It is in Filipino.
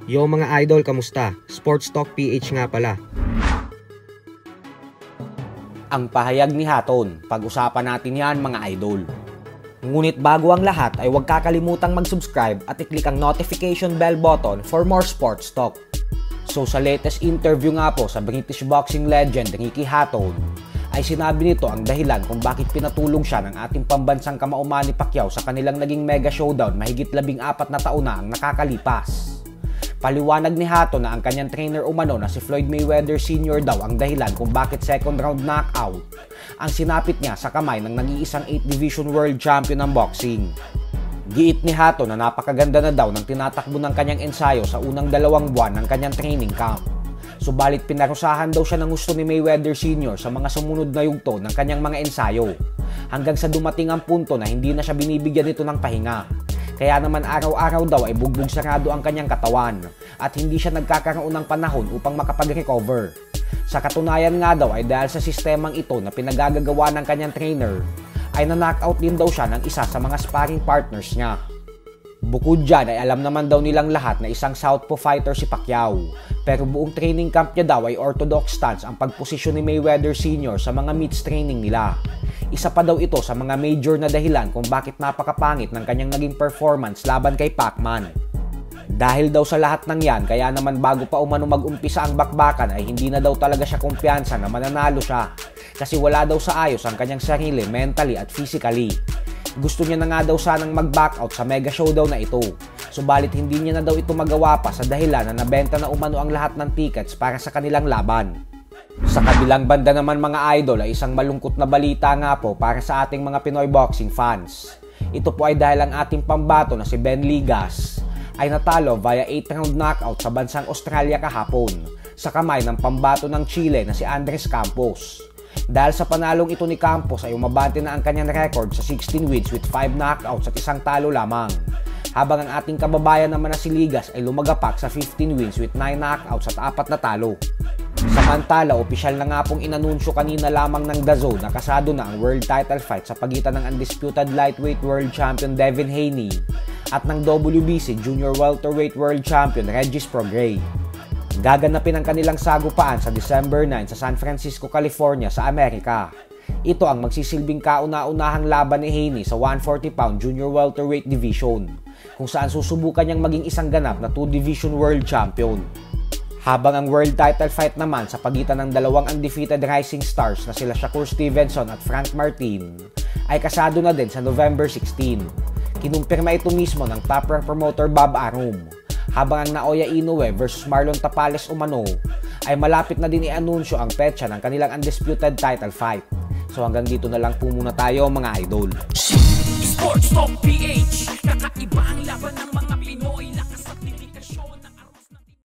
Yo mga idol, kamusta? Sports Talk PH nga pala. Ang pahayag ni Haton, pag-usapan natin yan mga idol. Ngunit bago ang lahat ay huwag kakalimutang mag-subscribe at i-click ang notification bell button for more sports talk. So sa latest interview nga po sa British boxing legend Ricky Hatton, ay sinabi nito ang dahilan kung bakit pinatulong siya ng ating pambansang kamao Manny Pacquiao sa kanilang naging mega showdown mahigit 14 na taon na ang nakakalipas. Paliwanag ni Hatton na ang kanyang trainer umano na si Floyd Mayweather Sr. daw ang dahilan kung bakit second round knockout ang sinapit niya sa kamay ng nag-iisang 8th Division World Champion ng boxing. Giit ni Hatton na napakaganda na daw ng tinatakbo ng kanyang ensayo sa unang 2 buwan ng kanyang training camp. Subalit pinarusahan daw siya ng gusto ni Mayweather Sr. sa mga sumunod na yugto ng kanyang mga ensayo hanggang sa dumating ang punto na hindi na siya binibigyan nito ng pahinga. Kaya naman araw-araw daw ay bugbog sarado ang kanyang katawan at hindi siya nagkakaroon ng panahon upang makapag-recover. Sa katunayan nga daw ay dahil sa sistemang ito na pinagagagawa ng kanyang trainer ay na-knockout din daw siya ng isa sa mga sparring partners niya. Bukod dyan ay alam naman daw nilang lahat na isang southpaw fighter si Pacquiao, pero buong training camp niya daw ay orthodox stance ang pagposisyon ni Mayweather Sr. sa mga meets training nila. Isa pa daw ito sa mga major na dahilan kung bakit napakapangit ng kanyang naging performance laban kay Pacman. Dahil daw sa lahat ng yan, kaya naman bago pa umano mag-umpisa ang bakbakan ay hindi na daw talaga siya kumpiyansa na mananalo siya kasi wala daw sa ayos ang kanyang sarili mentally at physically. Gusto niya na nga daw sanang mag-back out sa mega showdown na ito. Subalit hindi niya na daw ito magawa pa sa dahilan na nabenta na umano ang lahat ng tickets para sa kanilang laban. Sa kabilang banda naman mga idol ay isang malungkot na balita nga po para sa ating mga Pinoy boxing fans. Ito po ay dahil ang ating pambato na si Ben Ligas ay natalo via 8th round knockout sa bansang Australia kahapon sa kamay ng pambato ng Chile na si Andres Campos. Dahil sa panalong ito ni Campos ay umabante na ang kanyang record sa 16 wins with 5 knockouts at 1 talo lamang. Habang ang ating kababayan naman na si Ligas ay lumagapak sa 15 wins with 9 knockouts at 4 na talo. Samantala, opisyal na nga pong inanunsyo kanina lamang ng DAZN na kasado na ang world title fight sa pagitan ng undisputed lightweight world champion Devin Haney at ng WBC junior welterweight world champion Regis Prograis. Gaganapin ang kanilang sagupaan sa December 9 sa San Francisco, California sa Amerika. Ito ang magsisilbing kauna-unahang laban ni Haney sa 140-pound junior welterweight division, kung saan susubukan niyang maging isang ganap na 2-division world champion. Habang ang world title fight naman sa pagitan ng dalawang undefeated rising stars na sila Shakur Stevenson at Frank Martin ay kasado na din sa November 16. Kinumpirma ito mismo ng top rank promoter Bob Arum. Habang ang Naoya Inoue versus Marlon Tapales umano ay malapit na din i-anunsyo ang petsa ng kanilang undisputed title fight. So hanggang dito na lang po muna tayo mga idol. Sports Talk PH.